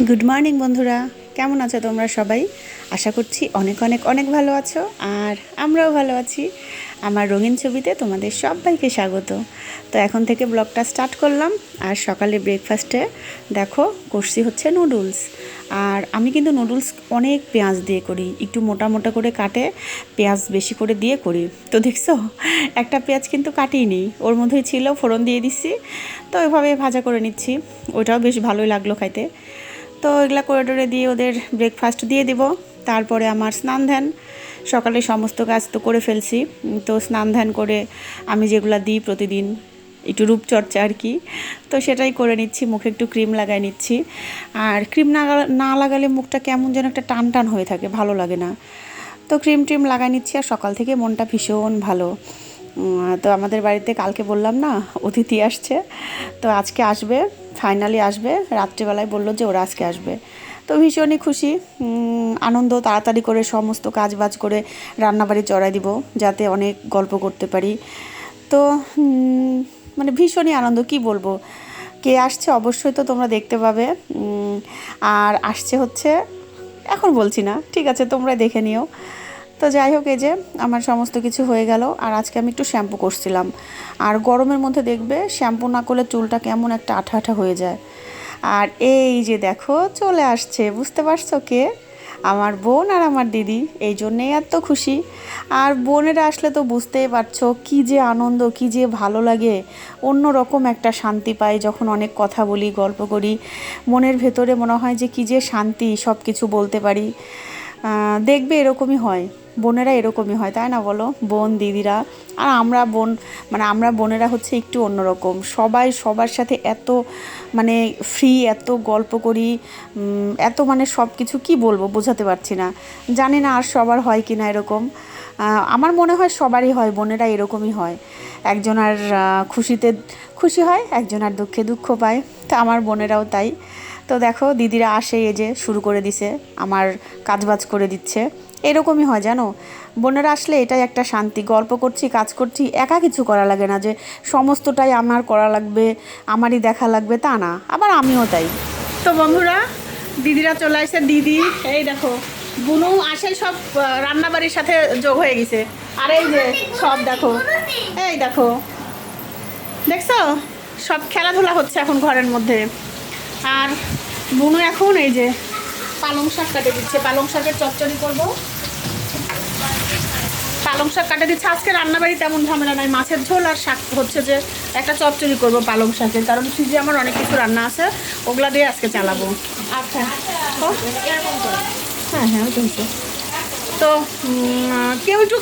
Good morning বন্ধুরা, কেমন আছো তোমরা সবাই? আশা করছি অনেক অনেক অনেক ভালো আছো, আর আমরাও ভালো আছি। আমার রঙিন ছবিতে তোমাদের সবাইকে স্বাগত। তো এখন থেকে ব্লগটা স্টার্ট করলাম। আর সকালে ব্রেকফাস্টে দেখো করছি হচ্ছে নুডলস। আর আমি কিন্তু নুডলস অনেক পেঁয়াজ দিয়ে করি, একটু মোটা মোটা করে কাটে পেঁয়াজ বেশি করে দিয়ে করি। তো দেখছো একটা পেঁয়াজ কিন্তু কাটিনি, ওর মধ্যেই ছিল, ফোড়ন দিয়ে দিচ্ছি। তো ওইভাবে ভাজা করে নিচ্ছি, ওইটাও বেশ ভালোই লাগলো খাইতে। তো এগুলা করিডোরে দিয়ে ওদের ব্রেকফাস্ট দিয়ে দেব। তারপরে আমার স্নান ধ্যান, সকালে সমস্ত কাজ তো করে ফেলছি। তো স্নান ধ্যান করে আমি যেগুলো দিই প্রতিদিন, একটু রূপচর্চা আর কি, তো সেটাই করে নিচ্ছি। মুখে একটু ক্রিম লাগাই নিচ্ছি। আর ক্রিম না লাগালে মুখটা কেমন যেন একটা টান টান হয়ে থাকে, ভালো লাগে না। তো ক্রিম লাগাই নিচ্ছি। আর সকাল থেকে মনটা ভীষণ ভালো। তো আমাদের বাড়িতে কালকে বললাম না অতিথি আসছে, তো আজকে আসবে, ফাইনালি আসবে। রাত্রিবেলায় বললো যে ওরা আজকে আসবে। তো ভীষণই খুশি, আনন্দ। তাড়াতাড়ি করে সমস্ত কাজ বাজ করে রান্নাবাড়ি চড়াই দিব, যাতে অনেক গল্প করতে পারি। তো মানে ভীষণই আনন্দ, কি বলবো। কে আসছে অবশ্যই তো তোমরা দেখতে পাবে। আর আসছে হচ্ছে, এখন বলছি না, ঠিক আছে তোমরা দেখে নিও। তো যাই হোক, এই যে আমার সমস্ত কিছু হয়ে গেল। আর আজকে আমি একটু শ্যাম্পু করছিলাম। আর গরমের মধ্যে দেখবে শ্যাম্পু না করলে চুলটা কেমন একটা আঠা আঠা হয়ে যায়। আর এই যে দেখো চলে আসছে, বুঝতে পারছো কে? আমার বোন আর আমার দিদি, এই জন্যেই এত খুশি। আর বোনেরা আসলে তো বুঝতেই পারছো কী যে আনন্দ, কী যে ভালো লাগে। অন্য রকম একটা শান্তি পাই যখন অনেক কথা বলি, গল্প করি। মনের ভেতরে মনে হয় যে কী যে শান্তি, সব কিছু বলতে পারি। দেখবে এরকমই হয়, বোনেরা এরকমই হয়, তাই না বলো? বোন দিদিরা আর আমরা বোন, মানে আমরা বোনেরা হচ্ছে একটু অন্যরকম। সবাই সবার সাথে এত মানে ফ্রি, এত গল্প করি, এত মানে সব কিছু কী বলবো বোঝাতে পারছি না। জানি না আর সবার হয় কি না এরকম। আমার মনে হয় সবারই হয়, বোনেরা এরকমই হয়। একজন আর খুশিতে খুশি হয়, একজন আর দুঃখে দুঃখ পায়। তো আমার বোনেরাও তাই। তো দেখো দিদিরা আসে, এই যে শুরু করে দিছে, আমার কাজবাজ করে দিচ্ছে। এরকমই হয় জানো, বোনেরা আসলে এটাই একটা শান্তি। গল্প করছি, কাজ করছি, একা কিছু করা লাগে না যে সমস্তটাই আমার করা লাগবে, আমারই দেখা লাগবে, তা না। আবার আমিও তাই। তো বন্ধুরা, দিদিরা চলে আসছে। দিদি, এই দেখো বুনু আসে, সব রান্নাবাড়ির সাথে যোগ হয়ে গেছে। আর এই যে সব দেখো, এই দেখো, দেখছো সব খেলাধুলা হচ্ছে এখন ঘরের মধ্যে। আর বুনু এখন এই যে পালং শাক কাটে দিচ্ছে, পালং শাকের চচ্চড়ি করবো। পালং শাক কাটে দিচ্ছে। আজকে রান্নাবাড়ি তেমন ঝামেলা নাই, মাছের ঝোল আর শাক হচ্ছে যে একটা চচ্চড়ি করবো পালং শাকের, কারণ ফ্রিজে আমার অনেক কিছু রান্না আছে, ওগুলা দিয়ে আজকে চালাবো। আচ্ছা, হ্যাঁ হ্যাঁ, ওই তো। তো কেউ একটু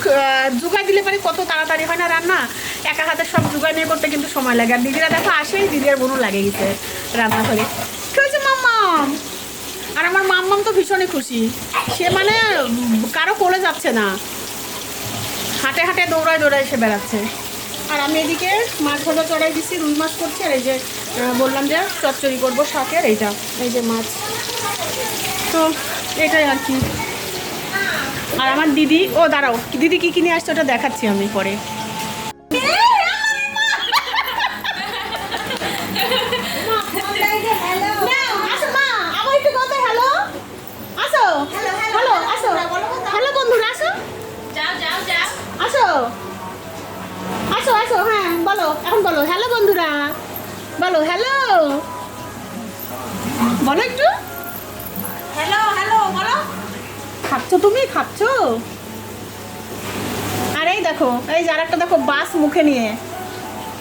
জোগাড় দিলে পারে, কত তাড়াতাড়ি হয় না রান্না। একা হাতে সব জোগাড় নিয়ে করতে কিন্তু সময় লাগে। আর দিদিরা দেখো আসেই, দিদি আর বোনও লাগে গেছে রান্না করে। কি হয়েছে মাম্মাম? আর আমার মাম্মাম তো ভীষণই খুশি, সে মানে কারো কোলে যাচ্ছে না, হাঁটে হাঁটে দৌড়ায় দৌড়ায় এসে বেড়াচ্ছে। আর আমি এদিকে মাছ ভাজা চড়াই দিচ্ছি, রুই মাছ করছি। আর এই যে বললাম যে চচ্চড়ি করবো শাকের, এইটা এই যে মাছ। তো এটাই আর কি। আর আমার দিদি, ও দাঁড়াও, দিদি কি কিনে আসছে ওটা দেখাচ্ছি আমি পরে। আসো আসো, হ্যাঁ বলো, এখন বলো হ্যালো বন্ধুরা, বলো হ্যালো, বলো একটু হ্যালো হ্যালো বলো। খাচ্ছো তুমি, খাচ্ছো? আর এই দেখো, এই যার একটা দেখো বাস মুখে নিয়ে,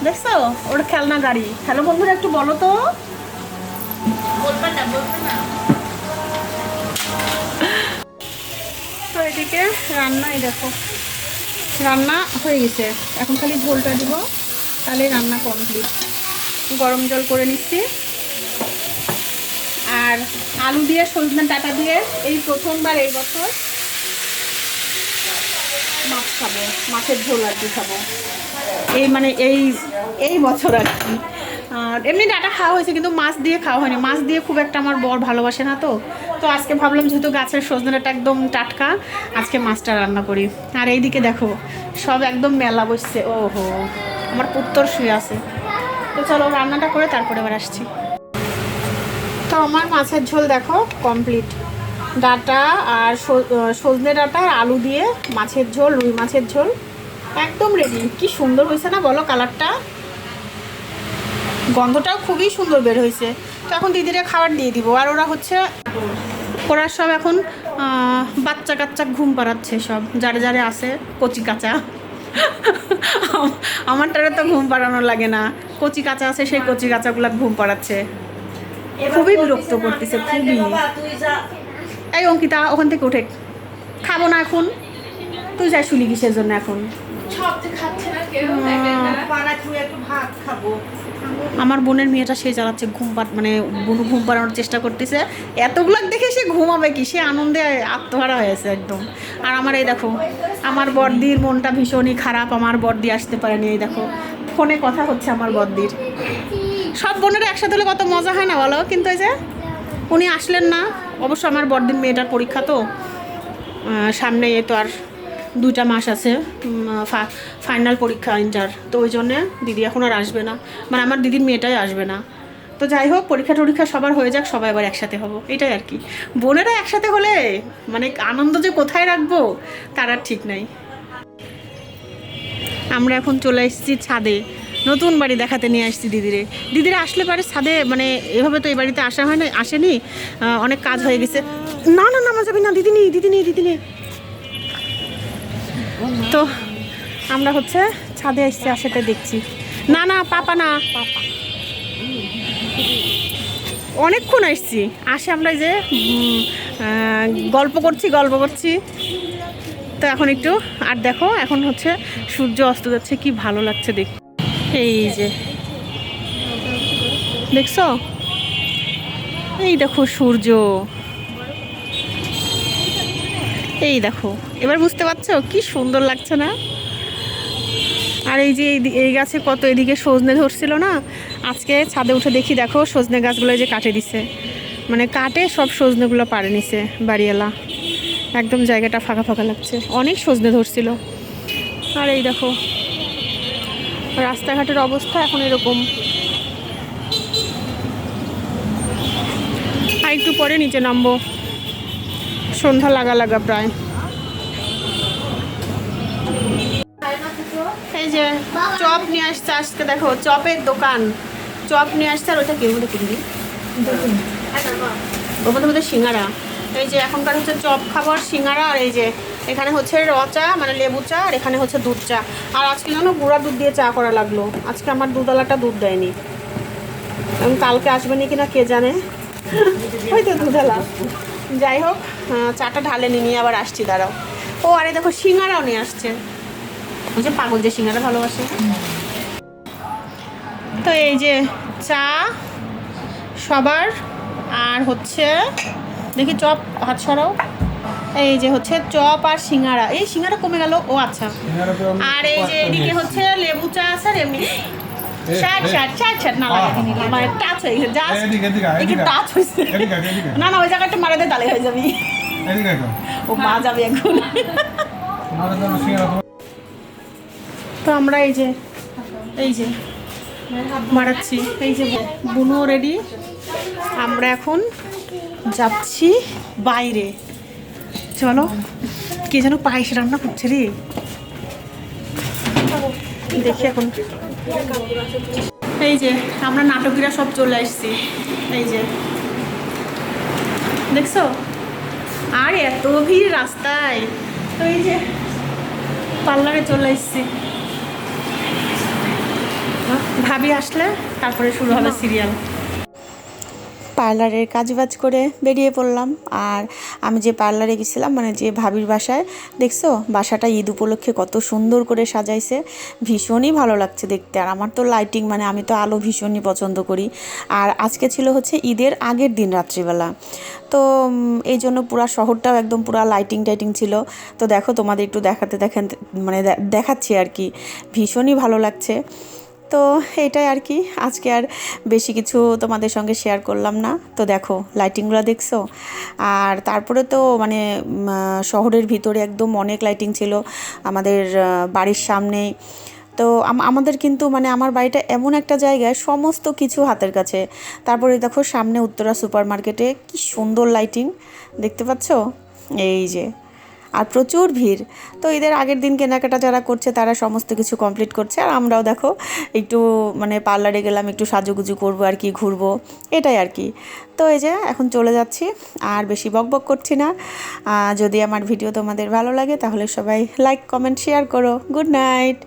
দেখছো ওটা খেলনা গাড়ি। হ্যালো বন্ধুরা একটু বলো তো। বলবে না বলবে না। তো এদিকে রান্না, এই দেখো রান্না হয়ে গেছে, এখন খালি ঝোলটা দিব, তাহলে রান্না কমপ্লিট। গরম জল করে নিচ্ছি। আর আলু দিয়ে সজনে ডাঁটা দিয়ে এই প্রথমবার এই বছর মাছ খাবো, মাছের ঝোল আর কি খাবো, এই মানে এই বছর আর কি। আর এমনি ডাঁটা খাওয়া হয়েছে, কিন্তু মাছ দিয়ে খাওয়া হয়নি। মাছ দিয়ে খুব একটা আমার বর ভালোবাসে না। তো তো আজকে ভাবলাম যেহেতু গাছের সজনে ডাঁটা একদম টাটকা, আজকে মাছটা রান্না করি। আর এইদিকে দেখো সব একদম মেলা বসছে। ওহো, আমার পুত্তর শুয়ে আছে। তো চলো রান্নাটা করে তারপরে আবার আসছি। তো আমার মাছের ঝোল দেখো কমপ্লিট, ডাঁটা আর সজনে ডাঁটা আর আলু দিয়ে মাছের ঝোল, রুই মাছের ঝোল একদম রেডি। কি সুন্দর হয়েছে না বলো কালারটা, গন্ধটাও খুবই সুন্দর বের হয়েছে। তো এখন দিদিরা খাবার দিয়ে দিব। আর ওরা সব এখন বাচ্চা কাচ্চা ঘুম পাড়াচ্ছে, সব যারে যারে আছে কচি কাঁচা। আমারটারে তো ঘুম পাড়ানো লাগে না, কচি কাঁচা আছে সেই কচি কাঁচাগুলা ঘুম পাড়াচ্ছে, খুবই বিরক্ত করতেছে খুবই। এই অঙ্কিতা ওখান থেকে উঠে, খাবো না এখন, তুই যাই শুলি কিসের জন্য এখন? আমার বোনের মেয়েটা সে জ্বালাচ্ছে মানে বুনু ঘুম পাড়ানোর চেষ্টা করতেছে, এতগুলো দেখে সে ঘুমাবে কি, সে আনন্দে আত্মহারা হয়েছে একদম। আর আমার এই দেখো, আমার বড়দির মনটা ভীষণই খারাপ, আমার বড়দি আসতে পারেনি। এই দেখো ফোনে কথা হচ্ছে আমার বড়দির। সব বোনেরা একসাথে হলে কত মজা হয় না বলো, কিন্তু এই যে উনি আসলেন না। অবশ্য আমার বড়দিন মেয়েটার পরীক্ষা তো সামনে, এ তো আর 2টা মাস আছে ফাইনাল পরীক্ষা ইন্টার, তো ওই জন্যে দিদি এখন আর আসবে না, মানে আমার দিদির মেয়েটাই আসবে না। তো যাই হোক, পরীক্ষা টরীক্ষা সবার হয়ে যাক, সবাই আবার একসাথে হবো, এটাই আর কি। বোনেরা একসাথে হলে মানে আনন্দ যে কোথায় রাখবো তার আর ঠিক নাই। আমরা এখন চলে এসেছি ছাদে, নতুন বাড়ি দেখাতে নিয়ে আসছি দিদিরা আসলে পারে ছাদে, মানে এভাবে তো এই বাড়িতে আসা হয় না, আসেনি, অনেক কাজ হয়ে গেছে। না না নামা যাবে না, দিদি নেই। তো আমরা ছাদে এসেছি, আর সেটা দেখছি। না পাপা না, অনেকক্ষণ আসছি, আমরা এই যে গল্প করছি। তো এখন একটু আর দেখো, এখন সূর্য অস্ত যাচ্ছে, কি ভালো লাগছে দেখ। এই যে দেখছো, এই দেখো সূর্য, এই দেখো, এবার বুঝতে পারছো কি সুন্দর লাগছে না? আর এই যে এই গাছে কত এদিকে সজনে ধরছিল না, আজকে ছাদে উঠে দেখি, দেখো সজনে গাছগুলো যে কাটে দিছে, মানে কাটে সব সজনেগুলো পাড়ে নিছে বাড়িওয়ালা, একদম জায়গাটা ফাঁকা ফাঁকা লাগছে, অনেক সজনে ধরছিল। আর এই দেখো রাস্তাঘাটের অবস্থা এখন এরকম। আর একটু পরে নিচে নামবো, সন্ধ্যা লাগা প্রায়। এই যে চপ নিয়ে আসছে আজকে, দেখো চপের দোকান, চপ নিয়ে আসছে। আর ওইটা কেউ কিনবি ওর মধ্যে সিঙ্গারা। এই যে এখনকার চপ খাবার সিঙ্গারা। আর এই যে এখানে র চা, মানে লেবু চা, আর এখানে দুধ চা। আর আজকে জানো গুঁড়া দুধ দিয়ে চা করা লাগলো, আজকে আমার দুধওয়ালাটা দুধ দেয়নি, এবং কালকে আসবে নাকি না কে জানে, হয়তো দুধওয়ালা। যাই হোক, চাটা ঢালে নিয়ে আবার আসছি, দাঁড়াও। ও আরে দেখো সিঙ্গারাও নিয়ে আসছে, ওই যে পাগল যে সিঙ্গারা ভালোবাসে। তো এই যে চা সবার, আর দেখি চপ, হাত সরাও। এই যে চপ আর সিঙ্গারা, এই সিঙ্গারা কমে গেল, ও আচ্ছা। আর এই যে এদিকে লেবু চা আছে, আর এমনি না লাগে টাচ হয়ে গেছে, টাচ হয়েছে না, ওই জায়গাটা মারাতে তালে হয়ে যাবি, ও মা যাবে এখন। তো আমরা এই যে মারাচ্ছি, এই যে বুনো রেডি, আমরা এখন যাচ্ছি বাইরে। চলো, কে যেন পায়েস রান্না করছে রে, দেখি এখন। এই যে আমরা নাটকীরা সব চলে আসছি, এই যে দেখছো, আর এত ভিড় রাস্তায়। তো এই যে পার্লারে চলে এসছি, ভাবি আসলে তারপরে শুরু হবে সিরিয়াল। পার্লারের কাজবাজ করে বেরিয়ে পড়লাম। আর আমি যে পার্লারে গেছিলাম, মানে যে ভাবির বাসায়, দেখছো বাসাটা ঈদ উপলক্ষে কত সুন্দর করে সাজাইছে, ভীষণই ভালো লাগছে দেখতে। আর আমার তো লাইটিং, মানে আমি তো আলো ভীষণই পছন্দ করি। আর আজকে ছিল ঈদের আগের দিন রাত্রিবেলা, তো এই জন্য পুরা শহরটাও একদম পুরা লাইটিং টাইটিং ছিল। তো দেখো তোমাদের একটু মানে দেখাচ্ছি আর কি, ভীষণই ভালো লাগছে। তো এটাই আর কি, আজকে আর বেশি কিছু তোমাদের সঙ্গে শেয়ার করলাম না। তো দেখো লাইটিংগুলো দেখছো, আর তারপরে তো মানে শহরের ভিতরে একদম অনেক লাইটিং ছিল আমাদের বাড়ির সামনেই। তো আমাদের কিন্তু মানে আমার বাড়িটা এমন একটা জায়গায় সমস্ত কিছু হাতের কাছে। তারপরে দেখো সামনে উত্তরা সুপার মার্কেটে কি সুন্দর লাইটিং দেখতে পাচ্ছ, এই যে। আর প্রচুর ভিড়। তো ঈদের আগের দিন কেনাকাটা যারা করছে তারা সমস্ত কিছু কমপ্লিট করছে, আর আমরাও দেখো একটু মানে পার্লারে গেলাম, একটু সাজুগুজু করবো আর কি, ঘুরবো, এটাই আর কি। তো এই যে এখন চলে যাচ্ছি, আর বেশি বকবক করছি না। যদি আমার ভিডিও তোমাদের ভালো লাগে তাহলে সবাই লাইক কমেন্ট শেয়ার করো। Good night.